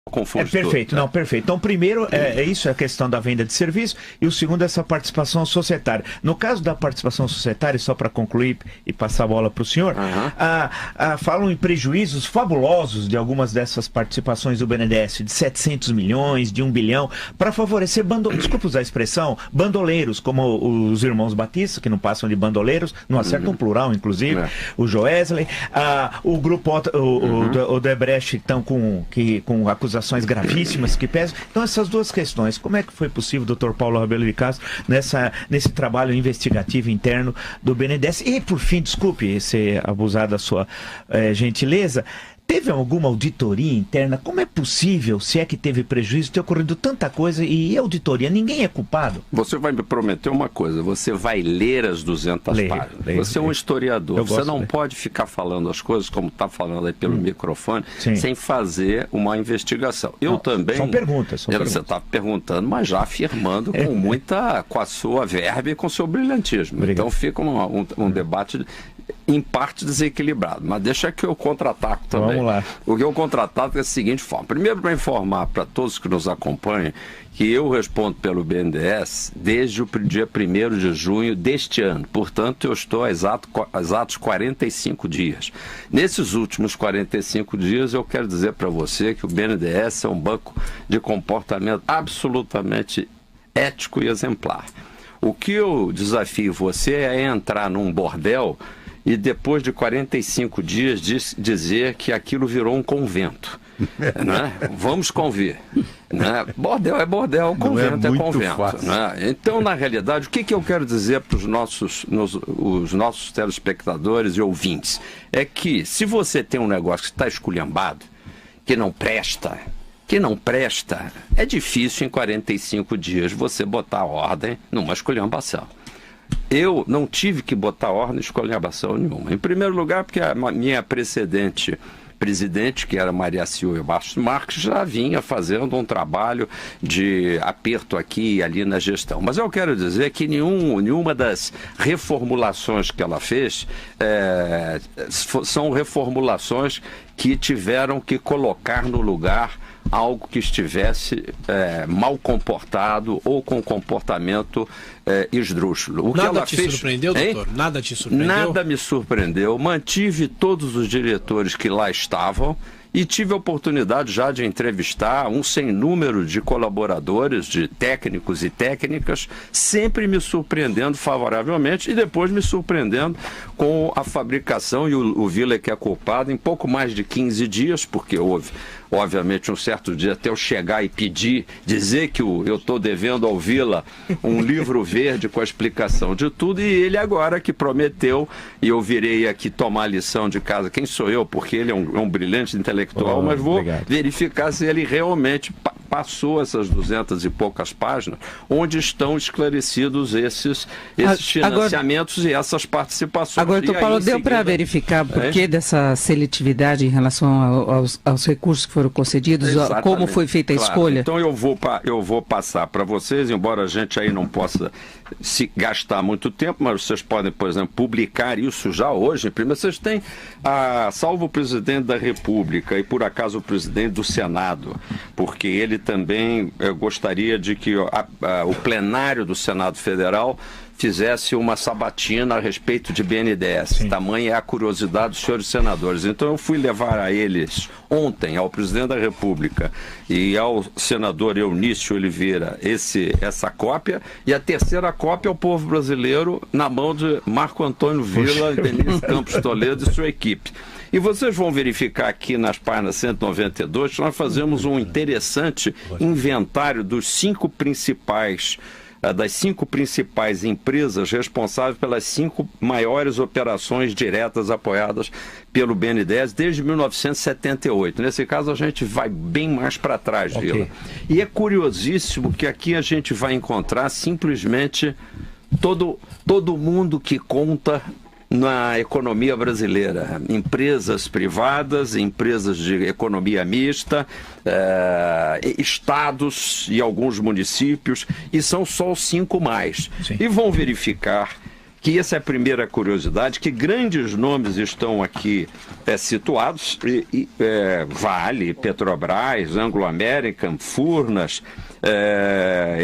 confunde perfeito, tudo, não, perfeito. Então, primeiro, é isso, é a questão da venda de serviço, e o segundo, essa participação societária. No caso da participação societária, só para concluir e passar a bola para o senhor, falam em prejuízos fabulosos de algumas dessas participações do BNDES, de 700 milhões, de 1 bilhão, para favorecer, desculpa usar a expressão, bandoleiros, como os irmãos Batista, que não passam de bandoleiros, não acertam plural, inclusive, o Joesley, o grupo o Debrecht, estão com acusações gravíssimas que pesam. Então, essas duas questões, como é que foi possível, doutor Paulo Rabelo de Castro, nesse trabalho investigativo interno do BNDES? E, por fim, desculpe ser abusado da sua gentileza, teve alguma auditoria interna? Como é possível, se é que teve prejuízo, ter ocorrido tanta coisa e auditoria? Ninguém é culpado? Você vai me prometer uma coisa, você vai ler as 200 páginas. Você é um historiador, você não pode ficar falando as coisas como está falando aí pelo microfone, sem fazer uma investigação. Eu também... São perguntas. Você está perguntando, mas já afirmando com a sua verba e com o seu brilhantismo. Obrigado. Então fica um debate em parte desequilibrado, mas deixa que eu contra-ataco também. Vamos lá. O que eu contra-ataco é da seguinte forma. Primeiro, para informar para todos que nos acompanham que eu respondo pelo BNDES desde o dia 1º de junho deste ano. Portanto, eu estou há exatos 45 dias. Nesses últimos 45 dias, eu quero dizer para você que o BNDES é um banco de comportamento absolutamente ético e exemplar. O que eu desafio você é entrar num bordel e depois de 45 dias dizer que aquilo virou um convento. Né? Vamos convir. Né? Bordel é bordel, convento é convento. Né? Então, na realidade, o que eu quero dizer para os nossos telespectadores e ouvintes é que se você tem um negócio que está esculhambado, que não presta, é difícil em 45 dias você botar ordem numa esculhambação. Eu não tive que botar ordem em esculhambação nenhuma. Em primeiro lugar, porque a minha presidente, que era Maria Silvia Bastos Marques, já vinha fazendo um trabalho de aperto aqui e ali na gestão. Mas eu quero dizer que nenhuma das reformulações que ela fez são reformulações que tiveram que colocar no lugar algo que estivesse mal comportado ou com comportamento esdrúxulo. Nada te surpreendeu, doutor? Nada te surpreendeu? Nada me surpreendeu. Mantive todos os diretores que lá estavam e tive a oportunidade já de entrevistar um sem número de colaboradores, de técnicos e técnicas, sempre me surpreendendo favoravelmente e depois me surpreendendo com a fabricação, e o Vila que é culpado, em pouco mais de 15 dias, porque houve, obviamente, um certo dia até eu chegar e dizer que eu estou devendo ao Vila um livro verde com a explicação de tudo, e ele agora que prometeu, e eu virei aqui tomar a lição de casa, quem sou eu, porque ele é um brilhante intelectual, mas vou verificar se ele realmente passou essas 200 e poucas páginas, onde estão esclarecidos esses financiamentos e essas participações. Agora, doutor Paulo, deu para verificar por que dessa seletividade em relação aos recursos que foram concedidos, como foi feita a escolha? Então eu vou passar para vocês, embora a gente aí não possa se gastar muito tempo, mas vocês podem, por exemplo, publicar isso já hoje. Primeiro, vocês têm, salvo o presidente da República e por acaso o presidente do Senado, porque ele também gostaria de que o plenário do Senado Federal fizesse uma sabatina a respeito de BNDES. Sim. Tamanha é a curiosidade dos senhores senadores. Então eu fui levar a eles ontem, ao presidente da República e ao senador Eunício Oliveira, essa cópia, e a terceira cópia ao povo brasileiro na mão de Marco Antônio Vila, Denise Campos Toledo e sua equipe. E vocês vão verificar aqui nas páginas 192 que nós fazemos um interessante inventário das 5 principais empresas responsáveis pelas 5 maiores operações diretas apoiadas pelo BNDES desde 1978. Nesse caso, a gente vai bem mais para trás, Vila. E é curiosíssimo que aqui a gente vai encontrar simplesmente todo mundo que conta na economia brasileira, empresas privadas, empresas de economia mista, estados e alguns municípios, e são só os 5 mais. Sim. E vão verificar que essa é a primeira curiosidade, que grandes nomes estão aqui situados, Vale, Petrobras, Anglo American, Furnas,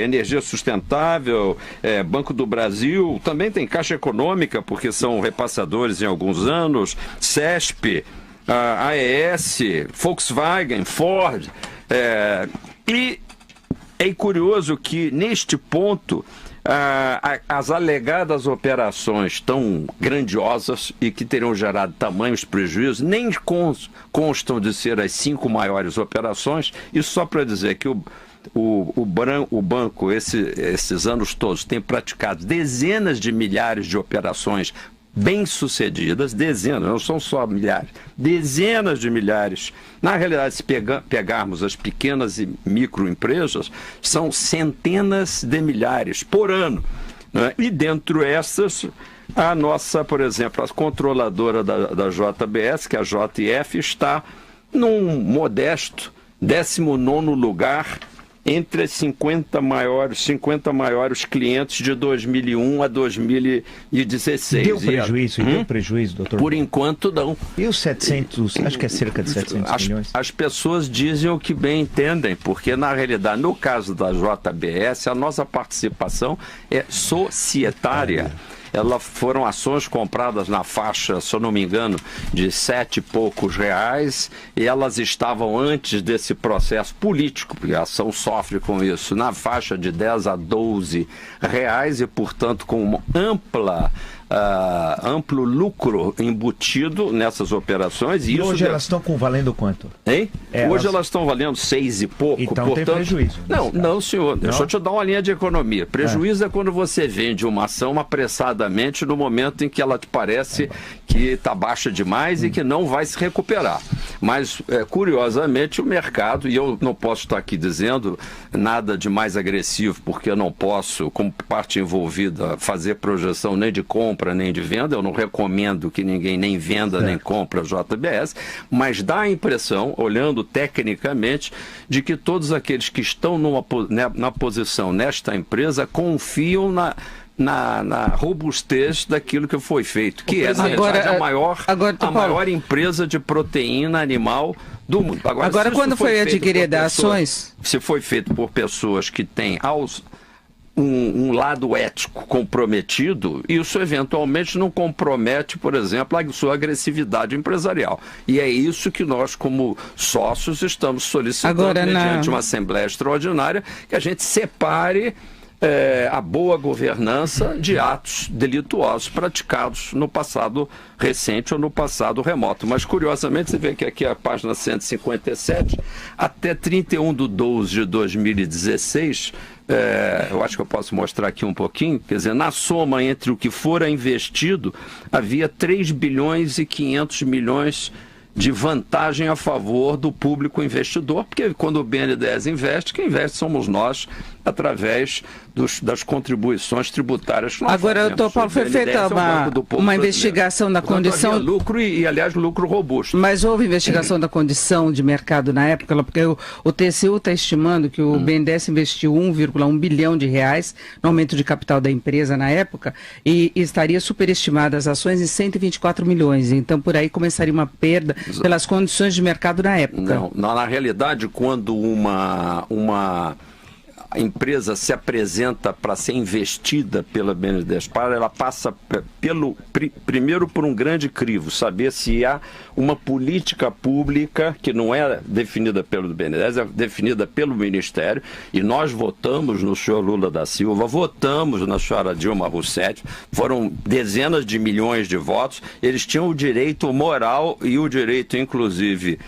Energia Sustentável, Banco do Brasil, também tem Caixa Econômica, porque são repassadores em alguns anos, CESP, AES, Volkswagen, Ford, e é curioso que neste ponto as alegadas operações tão grandiosas e que teriam gerado tamanhos prejuízos nem constam de ser as 5 maiores operações, e só para dizer que o banco, esses anos todos, tem praticado dezenas de milhares de operações bem-sucedidas, dezenas, não são só milhares, dezenas de milhares. Na realidade, se pegarmos as pequenas e microempresas, são centenas de milhares por ano, né? E dentro essas, a nossa, por exemplo, a controladora da JBS, que é a JF, está num modesto 19º lugar entre as 50 maiores clientes de 2001 a 2016. Deu prejuízo, deu prejuízo, doutor? Por enquanto, não. E os 700, acho que é cerca de 700 milhões? As pessoas dizem o que bem entendem, porque, na realidade, no caso da JBS, a nossa participação é societária. Foram ações compradas na faixa, se eu não me engano, de 7 e poucos reais, e elas estavam antes desse processo político, porque a ação sofre com isso, na faixa de 10 a 12 reais, e, portanto, com uma amplo lucro embutido nessas operações. E hoje elas estão valendo quanto? Hein? Hoje elas estão valendo 6 e pouco. Então portanto, tem prejuízo. Não, senhor. Deixa eu te dar uma linha de economia. Prejuízo é quando você vende uma ação apressadamente no momento em que ela te parece que está baixa demais e que não vai se recuperar. Mas, curiosamente, o mercado, e eu não posso estar aqui dizendo nada de mais agressivo, porque eu não posso, como parte envolvida, fazer projeção nem de compra, nem de venda. Eu não recomendo que ninguém nem venda, nem compre a JBS, mas dá a impressão, olhando tecnicamente, de que todos aqueles que estão na posição nesta empresa confiam na robustez daquilo que foi feito, que é, na verdade, a maior empresa de proteína animal do mundo. Agora quando foi adquirida ações? Se foi feito por pessoas que têm um lado ético comprometido, isso eventualmente não compromete, por exemplo, a sua agressividade empresarial. E é isso que nós, como sócios, estamos solicitando mediante uma Assembleia Extraordinária, que a gente separe a boa governança de atos delituosos praticados no passado recente ou no passado remoto. Mas, curiosamente, você vê que aqui a página 157, até 31/12 de 2016, eu acho que eu posso mostrar aqui um pouquinho, quer dizer, na soma entre o que fora investido, havia 3 bilhões e 500 milhões de vantagem a favor do público investidor, porque quando o BNDES investe, quem investe somos nós, através das contribuições tributárias que nós fazemos. Agora, doutor Paulo, foi feita uma investigação da condição... lucro e, aliás, lucro robusto. Mas houve investigação da condição de mercado na época, porque o TCU está estimando que o BNDES investiu 1,1 bilhão de reais no aumento de capital da empresa na época e estaria superestimada as ações em 124 milhões. Então, por aí começaria uma perda pelas condições de mercado na época. Não, na realidade, quando a empresa se apresenta para ser investida pela BNDES, ela passa primeiro por um grande crivo, saber se há uma política pública que não é definida pelo BNDES, é definida pelo Ministério, e nós votamos no senhor Lula da Silva, votamos na senhora Dilma Rousseff, foram dezenas de milhões de votos, eles tinham o direito moral e o direito, inclusive,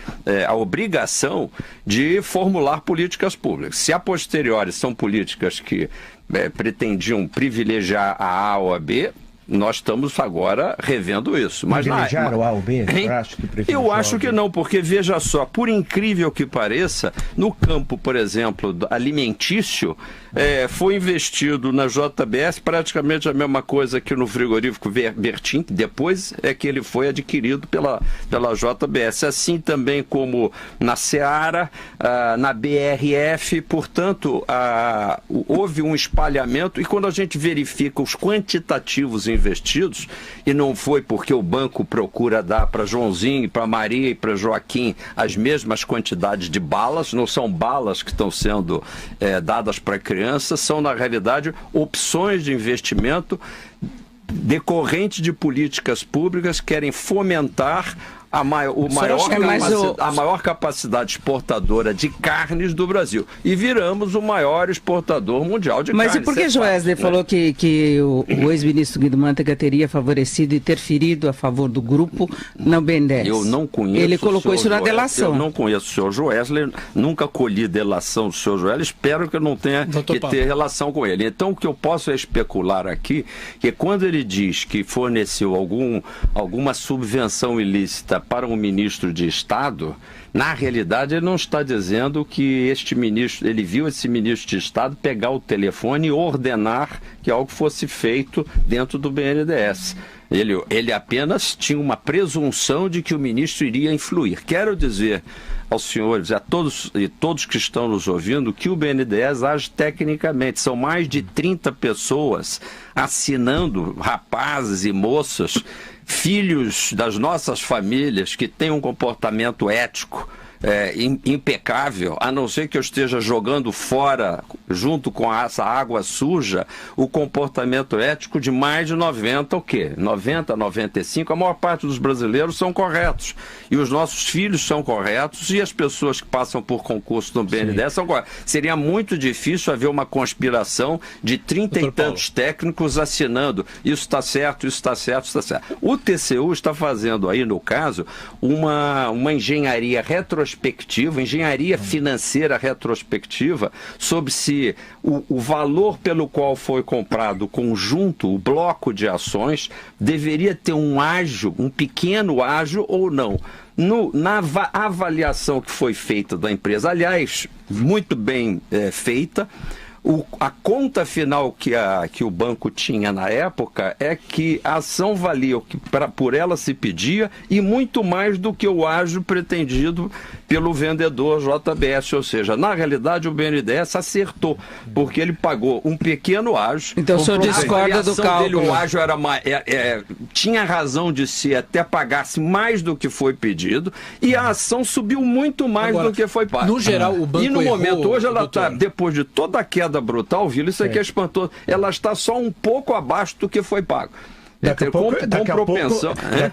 a obrigação de formular políticas públicas. Se a posteriori são políticas que pretendiam privilegiar a A ou a B, nós estamos agora revendo isso. Privilegiar o A ou B? Eu acho que não, porque veja só, por incrível que pareça, no campo, por exemplo, alimentício, foi investido na JBS praticamente a mesma coisa que no frigorífico Bertin, depois é que ele foi adquirido pela JBS, assim também como na Seara, na BRF, portanto, houve um espalhamento, e quando a gente verifica os quantitativos investidos, e não foi porque o banco procura dar para Joãozinho, para Maria e para Joaquim as mesmas quantidades de balas, não são balas que estão sendo dadas para crianças, são, na realidade, opções de investimento decorrente de políticas públicas que querem fomentar a maior capacidade exportadora de carnes do Brasil. E viramos o maior exportador mundial de carnes. Mas e por que Joesley falou que o ex-ministro Guido Mantega teria favorecido e interferido a favor do grupo na BNDES? Eu não conheço. Ele colocou isso na delação. Eu não conheço o senhor Joesley, nunca colhi delação do senhor Joesley, espero que eu não tenha que ter relação com ele. Então, o que eu posso especular aqui, que quando ele diz que forneceu alguma subvenção ilícita para um ministro de Estado, na realidade ele não está dizendo que ele viu esse ministro de Estado pegar o telefone e ordenar que algo fosse feito dentro do BNDES. Ele apenas tinha uma presunção de que o ministro iria influir. Quero dizer aos senhores e todos que estão nos ouvindo que o BNDES age tecnicamente. São mais de 30 pessoas assinando, rapazes e moças, filhos das nossas famílias que têm um comportamento ético impecável, a não ser que eu esteja jogando fora, junto com essa água suja, o comportamento ético de mais de 90, 95, a maior parte dos brasileiros são corretos. E os nossos filhos são corretos e as pessoas que passam por concurso no BNDES são corretas. Seria muito difícil haver uma conspiração de 30 e tantos técnicos assinando. Isso está certo, isso está certo, isso está certo. O TCU está fazendo aí, no caso, uma engenharia retrospectiva, engenharia financeira retrospectiva, sobre se o valor pelo qual foi comprado o conjunto, o bloco de ações, deveria ter um pequeno ágio ou não. Na avaliação que foi feita da empresa, aliás, muito bem feita, a conta final que o banco tinha na época é que a ação valia o que por ela se pedia e muito mais do que o ágio pretendido pelo vendedor JBS. Ou seja, na realidade o BNDES acertou, porque ele pagou um pequeno ágio. Então o senhor discorda do cálculo? O ágio tinha razão de se até pagasse mais do que foi pedido e a ação subiu muito mais do que foi pago. No geral, o banco E no momento, errou, hoje ela está, depois de toda a queda brutal, viu? Isso aqui é espantoso. Ela está só um pouco abaixo do que foi pago. Daqui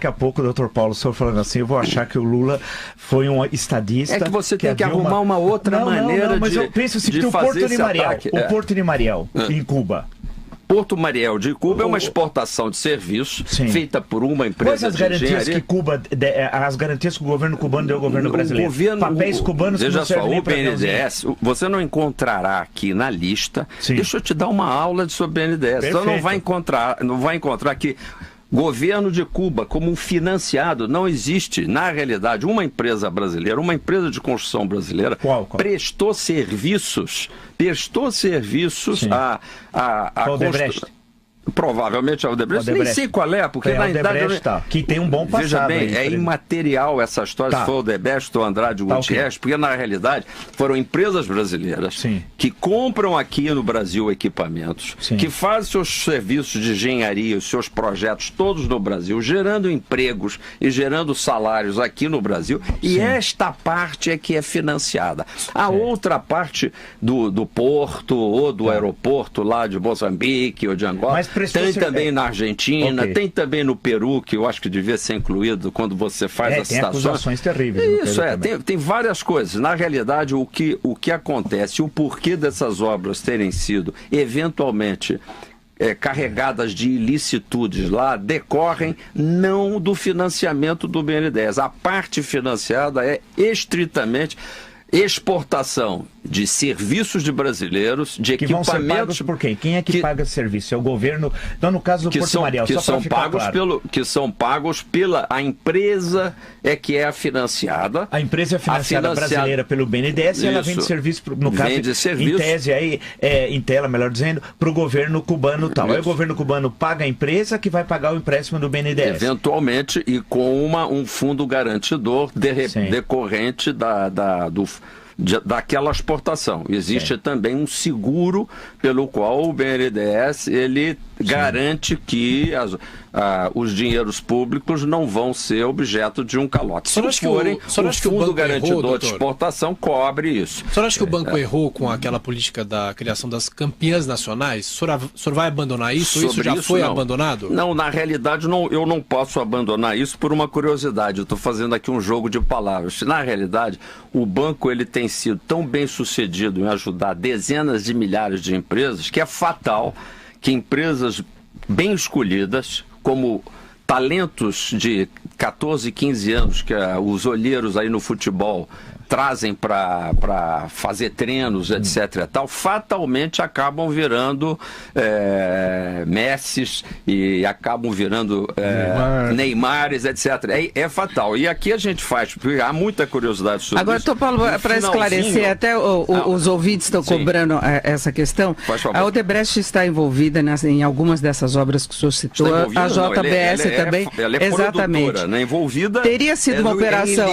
a pouco, doutor Paulo, o senhor falando assim, eu vou achar que o Lula foi um estadista. É que você tem que arrumar uma outra maneira mas eu penso assim, que o Porto de Mariel, Porto de Mariel, em Cuba. Porto Mariel de Cuba é uma exportação de serviços feita por uma empresa. Quais as garantias que Cuba, as garantias que o governo cubano deu ao governo brasileiro? Papéis cubanos que não servem nem para BNDES, você não encontrará aqui na lista. Deixa eu te dar uma aula sobre BNDES. Então não vai encontrar aqui governo de Cuba como um financiado. Não existe, na realidade, uma empresa brasileira, uma empresa de construção brasileira prestou serviços a Odebrecht. Provavelmente a Odebrecht. Nem sei qual é, porque na verdade... que tem um bom passado. Veja bem, é imaterial essa história, se for o Odebrecht ou Andrade Gutierrez, porque na realidade foram empresas brasileiras que compram aqui no Brasil equipamentos, que fazem seus serviços de engenharia, os seus projetos todos no Brasil, gerando empregos e gerando salários aqui no Brasil, e esta parte é que é financiada. A outra parte do porto ou do aeroporto lá de Moçambique ou de Angola, tem também na Argentina, tem também no Peru, que eu acho que devia ser incluído quando você faz as citações. Tem acusações terríveis. Isso, tem várias coisas. Na realidade, o que acontece, o porquê dessas obras terem sido eventualmente carregadas de ilicitudes lá, decorrem não do financiamento do BNDES. A parte financiada é estritamente exportação de serviços de brasileiros, de que equipamentos... vão ser pagos por quem? Quem é que paga esse serviço? É o governo? Então, no caso do Porto Mariel, que são pagos pela a empresa que é a financiada. A empresa é financiada brasileira pelo BNDES e ela vende serviço, no caso, em tese, em tela, melhor dizendo, para o governo cubano tal. Aí o governo cubano paga a empresa que vai pagar o empréstimo do BNDES. Eventualmente, e com um fundo garantidor decorrente daquela exportação. Existe também um seguro pelo qual o BNDES ele garante que os dinheiros públicos não vão ser objeto de um calote. Se forem, o Fundo Garantidor de Exportação cobre isso. O senhor acha que o banco errou com aquela política da criação das campeãs nacionais? O senhor vai abandonar isso? Isso já foi abandonado? Não, na realidade eu não posso abandonar isso por uma curiosidade. Eu estou fazendo aqui um jogo de palavras. Na realidade, o banco ele tem sido tão bem sucedido em ajudar dezenas de milhares de empresas que é fatal que empresas bem escolhidas, como talentos de 14, 15 anos, que os olheiros aí no futebol trazem para fazer treinos, etc. e tal, fatalmente acabam virando Messis e acabam virando Neymares, etc. É fatal. E aqui a gente faz, porque há muita curiosidade sobre agora, isso. Agora, Paulo, para esclarecer, até os ouvintes estão cobrando essa questão. A Odebrecht está envolvida em algumas dessas obras que o senhor citou, a JBS também. Ela é exatamente, né? Envolvida. Teria sido uma operação.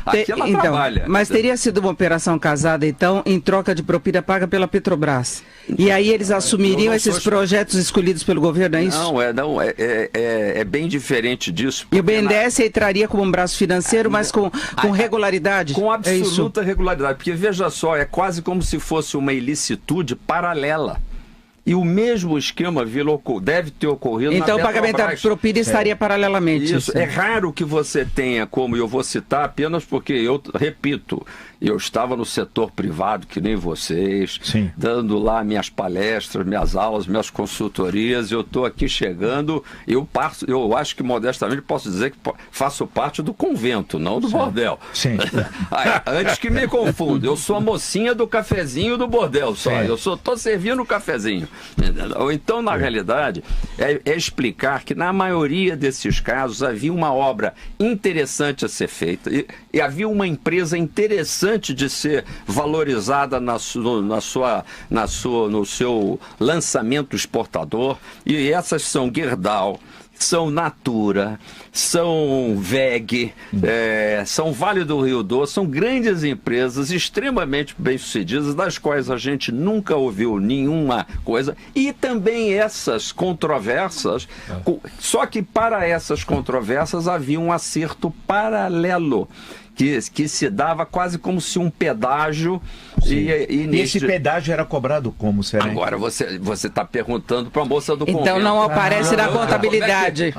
Aqui ela trabalha. Mas teria sido uma operação casada, então, em troca de propina paga pela Petrobras. E aí eles assumiriam esses projetos escolhidos pelo governo, é isso? Não, é bem diferente disso. E o BNDES entraria como um braço financeiro, mas com regularidade? Com absoluta regularidade, porque veja só, é quase como se fosse uma ilicitude paralela. E o mesmo esquema deve ter ocorrido então, na Petrobras. Então o pagamento da propina estaria paralelamente. Isso. É raro que você tenha, como eu vou citar apenas porque eu, repito, eu estava no setor privado, que nem vocês, dando lá minhas palestras, minhas aulas, minhas consultorias. Eu estou aqui chegando, eu acho que modestamente posso dizer que faço parte do convento, não do bordel. Sim. Antes que me confunda, eu sou a mocinha do cafezinho do bordel só. Eu estou servindo o cafezinho. Então, na realidade, é explicar que na maioria desses casos havia uma obra interessante a ser feita e havia uma empresa interessante de ser valorizada no seu lançamento exportador, e essas são Gerdau, são Natura, são VEG, são Vale do Rio Doce, são grandes empresas extremamente bem-sucedidas, das quais a gente nunca ouviu nenhuma coisa, e também essas controvérsias, só que para essas controvérsias havia um acerto paralelo, que se dava quase como se um pedágio... E esse pedágio era cobrado como, será? Agora, você está perguntando para a moça do convento. Então não aparece na contabilidade.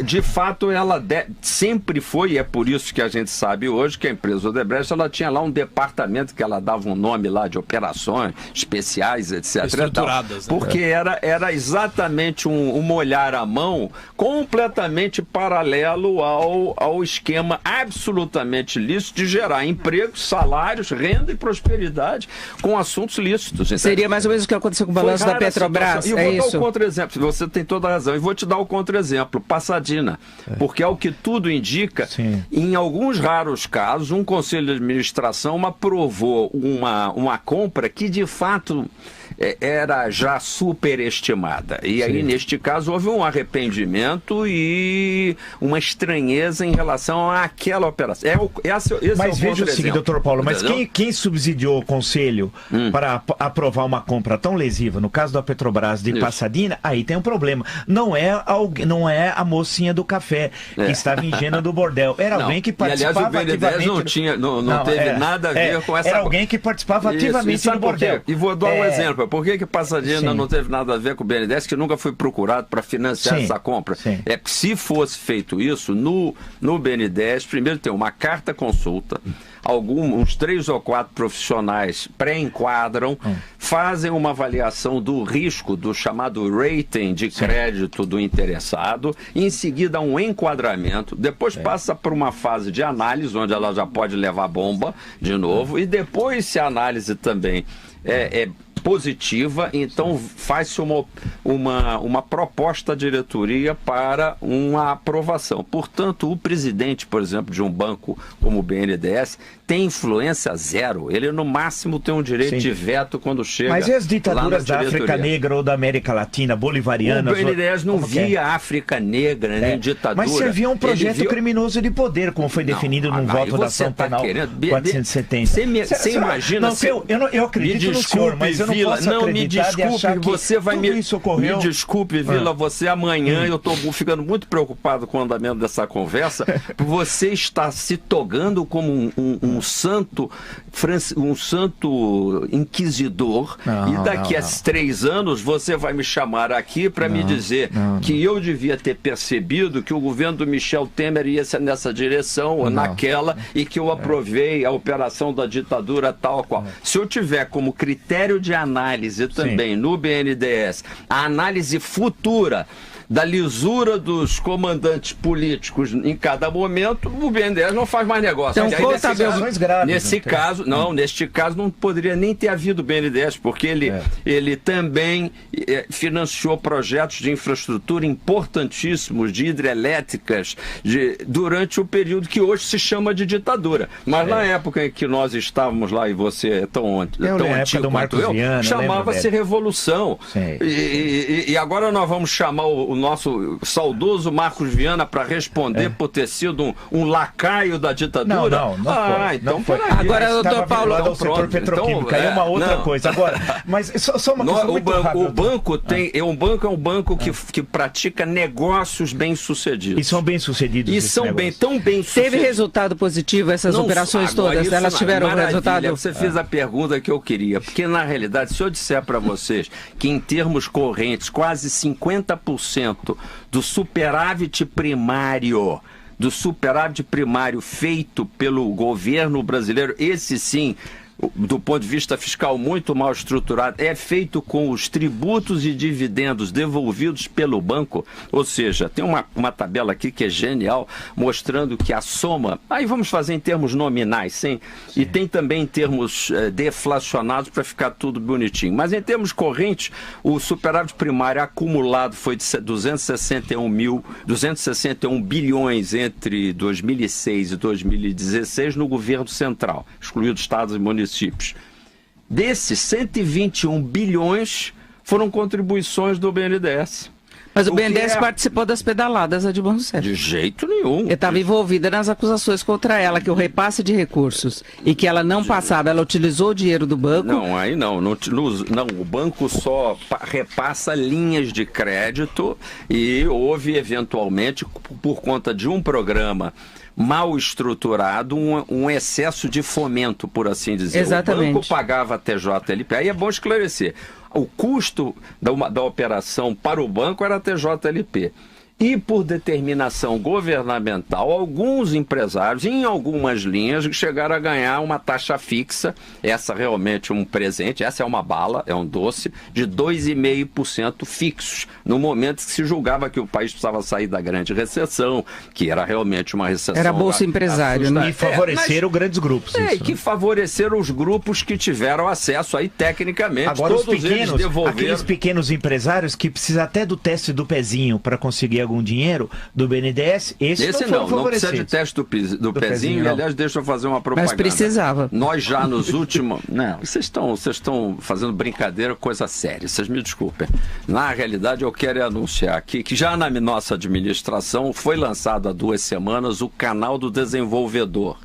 De fato, ela sempre foi, e é por isso que a gente sabe hoje que a empresa Odebrecht, ela tinha lá um departamento que ela dava um nome lá de operações especiais, etc. Estruturadas. Porque era exatamente um olhar à mão completamente paralelo ao esquema absolutamente lícito de gerar empregos, salários, renda e prosperidade com assuntos lícitos. Entendeu? Seria mais ou menos o que aconteceu com o balanço da Petrobras. E vou dar o contra-exemplo, você tem toda a razão, e vou te dar o contra-exemplo, Passadina, porque ao que tudo indica, em alguns raros casos, um conselho de administração aprovou uma compra que de fato era já superestimada. E aí, neste caso, houve um arrependimento e uma estranheza em relação àquela operação. Mas veja o seguinte, doutor Paulo, mas quem subsidiou o conselho para aprovar uma compra tão lesiva, no caso da Petrobras de Passadina, aí tem um problema. Não é a mocinha do café que estava ingênua do bordel. Era alguém que participava ativamente. Não teve nada a ver com essa... Era alguém que participava ativamente do bordel. E vou dar um exemplo. Por que Passadina não teve nada a ver com o BNDES, que nunca foi procurado para financiar essa compra? Se fosse feito isso, no BNDES, primeiro tem uma carta consulta, uns 3 ou 4 profissionais pré-enquadram, fazem uma avaliação do risco, do chamado rating de crédito do interessado, em seguida um enquadramento, depois passa por uma fase de análise, onde ela já pode levar bomba de novo, e depois, se a análise também é positiva, então faz-se uma proposta à diretoria para uma aprovação. Portanto, o presidente, por exemplo, de um banco como o BNDES, tem influência zero. Ele, no máximo, tem um direito de veto quando chega. Mas e as ditaduras da África Negra ou da América Latina, bolivarianas? O BNDES não via África Negra, nem ditadura. Mas servia um projeto criminoso de poder, como foi definido num voto da ação penal 470. Você imagina... Eu acredito no senhor, mas eu não posso acreditar de achar que você vai me ocorreu. Me desculpe, Vila, você amanhã, eu estou ficando muito preocupado com o andamento dessa conversa, você está se togando como um santo inquisidor, e daqui a 3 anos você vai me chamar aqui para me dizer que eu devia ter percebido que o governo do Michel Temer ia ser nessa direção ou naquela, e que eu aprovei a operação da ditadura tal qual. Se eu tiver como critério de análise também no BNDES a análise futura da lisura dos comandantes políticos em cada momento, o BNDES não faz mais negócio. Então, neste caso não poderia nem ter havido BNDES, porque ele também financiou projetos de infraestrutura importantíssimos, de hidrelétricas, durante o período que hoje se chama de ditadura. Mas na época em que nós estávamos lá, e você é tão antigo quanto eu, chamava-se Revolução. E agora nós vamos chamar o nosso saudoso Marcos Viana para responder por ter sido um lacaio da ditadura? Não foi. Agora, doutor Paulo, o setor petroquímico, aí é uma outra coisa. Agora, mas só uma coisa muito rápida. O banco é um banco que pratica negócios bem-sucedidos. E são bem-sucedidos. E são tão bem-sucedidos. Teve resultado positivo essas operações todas? Elas tiveram resultado? Você fez a pergunta que eu queria, porque na realidade, se eu disser para vocês que em termos correntes, quase 50% do superávit primário feito pelo governo brasileiro, esse sim, do ponto de vista fiscal muito mal estruturado, é feito com os tributos e dividendos devolvidos pelo banco. Ou seja, tem uma tabela aqui que é genial, mostrando que a soma, aí vamos fazer em termos nominais, sim. E tem também em termos deflacionados para ficar tudo bonitinho. Mas em termos correntes, o superávit primário acumulado foi de 261 bilhões entre 2006 e 2016 no governo central, excluído estados e municípios. Desses 121 bilhões foram contribuições do BNDES. Mas o BNDES participou das pedaladas de Dilma Rousseff. De jeito nenhum. Ele estava envolvida nas acusações contra ela, que o repasse de recursos e que ela não passava, ela utilizou o dinheiro do banco. Não, aí não, o banco só repassa linhas de crédito e houve eventualmente, por conta de um programa mal estruturado, um excesso de fomento, por assim dizer. Exatamente. O banco pagava a TJLP. Aí é bom esclarecer. O custo da operação para o banco era a TJLP. E por determinação governamental, alguns empresários, em algumas linhas, chegaram a ganhar uma taxa fixa, essa realmente um presente, essa é uma bala, é um doce, de 2,5% fixos, no momento que se julgava que o país precisava sair da grande recessão, que era realmente uma recessão. Era Bolsa Empresário, né? E favoreceram grandes grupos. E que favoreceram os grupos que tiveram acesso aí tecnicamente. Agora, todos eles devolveram. Aqueles pequenos empresários que precisam até do teste do pezinho para conseguir algum dinheiro do BNDES, esse não precisa de teste do pezinho, e aliás, deixa eu fazer uma propaganda. Mas precisava. Nós já nos últimos... Não, vocês estão fazendo brincadeira, coisa séria, vocês me desculpem. Na realidade, eu quero anunciar aqui que já na nossa administração foi lançado há 2 semanas o canal do desenvolvedor,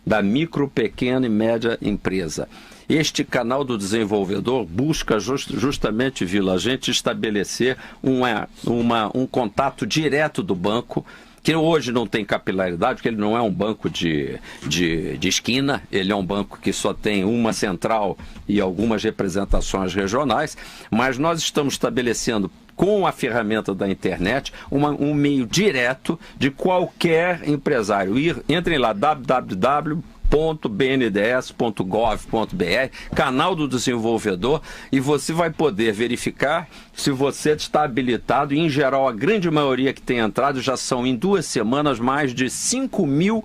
da micro, pequena e média empresa. Este canal do desenvolvedor busca justamente, Vila, a gente estabelecer um contato direto do banco, que hoje não tem capilaridade, porque ele não é um banco de esquina, ele é um banco que só tem uma central e algumas representações regionais, mas nós estamos estabelecendo, com a ferramenta da internet, um meio direto de qualquer empresário. Entrem lá, www.bnds.gov.br, canal do desenvolvedor, e você vai poder verificar se você está habilitado. E, em geral, a grande maioria que tem entrado já são, em 2 semanas, mais de 5 mil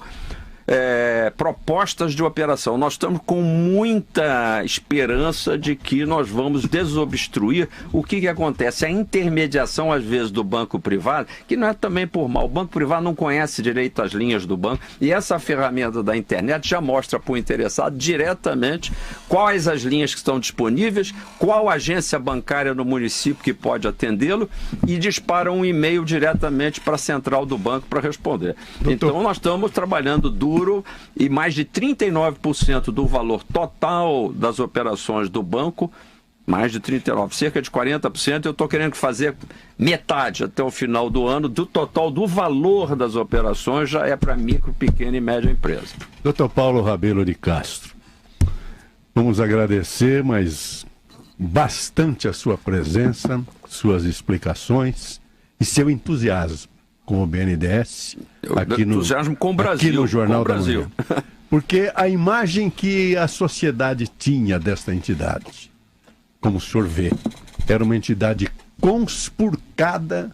propostas de operação. Nós estamos com muita esperança de que nós vamos desobstruir o que acontece. A intermediação, às vezes, do banco privado, que não é também por mal. O banco privado não conhece direito as linhas do banco e essa ferramenta da internet já mostra para o interessado diretamente quais as linhas que estão disponíveis, qual agência bancária no município que pode atendê-lo e dispara um e-mail diretamente para a central do banco para responder. Então, nós estamos trabalhando duro e mais de 39% do valor total das operações do banco, mais de 39%, cerca de 40%, eu estou querendo fazer metade até o final do ano do total do valor das operações já é para micro, pequena e média empresa. Dr. Paulo Rabelo de Castro, vamos agradecer, mas bastante a sua presença, suas explicações e seu entusiasmo com o BNDES, entusiasmo com o Brasil, aqui no Jornal da Manhã. Porque a imagem que a sociedade tinha desta entidade, como o senhor vê, era uma entidade conspurcada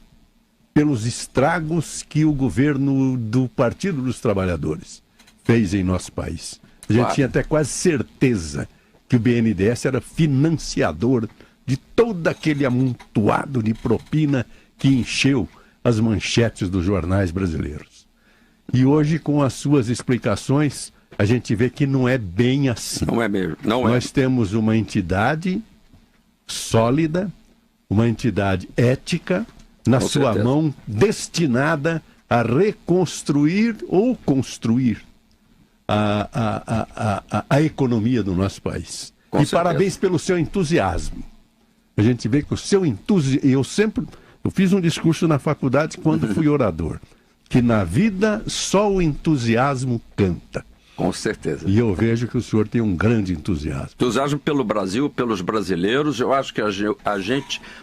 pelos estragos que o governo do Partido dos Trabalhadores fez em nosso país. A gente tinha até quase certeza que o BNDES era financiador de todo aquele amontoado de propina que encheu as manchetes dos jornais brasileiros. E hoje, com as suas explicações, a gente vê que não é bem assim. Não é mesmo. Nós temos uma entidade sólida, uma entidade ética, na sua mão, destinada a reconstruir ou construir a economia do nosso país. E parabéns pelo seu entusiasmo. A gente vê que o seu entusiasmo... Eu fiz um discurso na faculdade quando fui orador, que na vida só o entusiasmo canta. Com certeza. E eu vejo que o senhor tem um grande entusiasmo. Entusiasmo pelo Brasil, pelos brasileiros. Eu acho que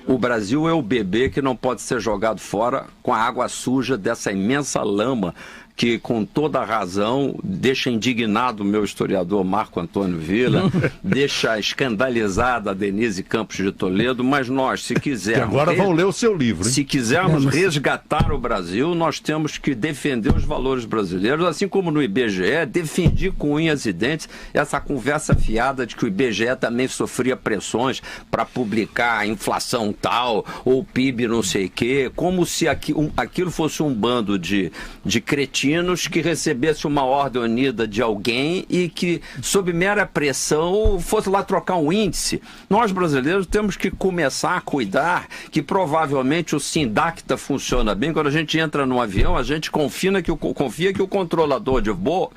o Brasil é o bebê que não pode ser jogado fora com a água suja dessa imensa lama que, com toda a razão, deixa indignado o meu historiador Marco Antônio Villa, deixa escandalizada a Denise Campos de Toledo, mas nós, se quisermos... Que agora vão ler o seu livro, hein? Se quisermos resgatar o Brasil, nós temos que defender os valores brasileiros, assim como no IBGE, defendi com unhas e dentes essa conversa fiada de que o IBGE também sofria pressões para publicar a inflação tal, ou PIB não sei o quê, como se aquilo fosse um bando de cretinos que recebesse uma ordem unida de alguém e que, sob mera pressão, fosse lá trocar um índice. Nós, brasileiros, temos que começar a cuidar que, provavelmente, o Sindacta funciona bem. Quando a gente entra num avião, a gente confia que o controlador de voo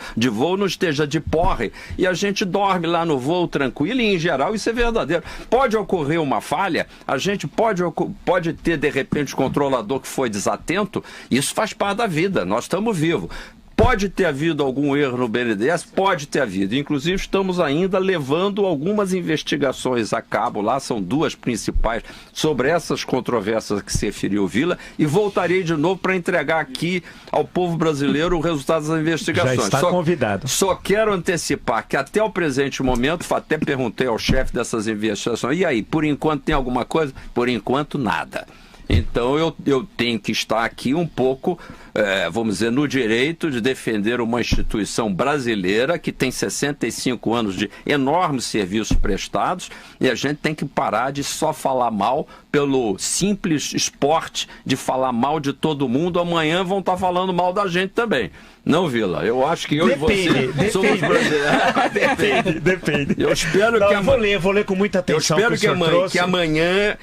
não esteja de porre e a gente dorme lá no voo tranquilo e, em geral, isso é verdadeiro. Pode ocorrer uma falha, a gente pode ter, de repente, o controlador que foi desatento, isso faz parte da vida, nós estamos vivos. Pode ter havido algum erro no BNDES? Pode ter havido. Inclusive, estamos ainda levando algumas investigações a cabo lá, são duas principais, sobre essas controvérsias que se referiu o Villa, e voltarei de novo para entregar aqui ao povo brasileiro o resultado das investigações. Já está convidado. Só quero antecipar que até o presente momento, até perguntei ao chefe dessas investigações, e aí, por enquanto tem alguma coisa? Por enquanto, nada. Então eu tenho que estar aqui um pouco, vamos dizer, no direito de defender uma instituição brasileira que tem 65 anos de enormes serviços prestados e a gente tem que parar de só falar mal pelo simples esporte de falar mal de todo mundo. Amanhã vão estar falando mal da gente também. Não, Villa, eu acho que eu e você somos brasileiros. Depende. Eu espero que eu vou ler com muita atenção. Eu espero que amanhã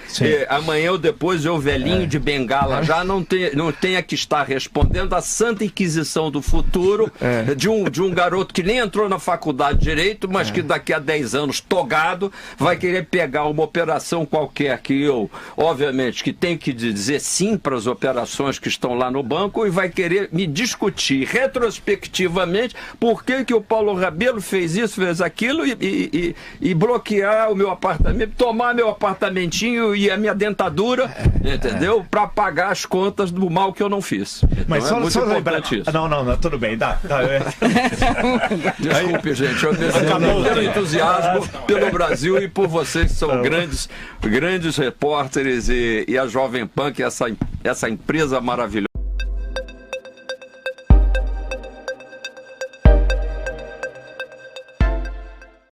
ou depois eu, velhinho de bengala, já não tenha que estar respondendo à santa inquisição do futuro de um garoto que nem entrou na faculdade de direito, mas que daqui a 10 anos, togado, vai querer pegar uma operação qualquer que eu, obviamente, que tenho que dizer sim para as operações que estão lá no banco e vai querer me discutir retrospectivamente por que o Paulo Rabelo fez isso, fez aquilo e bloquear o meu apartamento, tomar meu apartamentinho e a minha dentadura, entendeu? Para pagar as contas do mal que eu não fiz. Então, mas só lembrar isso. Não, tudo bem, dá. Desculpe, gente, eu desejo pelo entusiasmo pelo Brasil e por vocês que são grandes repórteres e a Jovem Pan, que é essa empresa maravilhosa.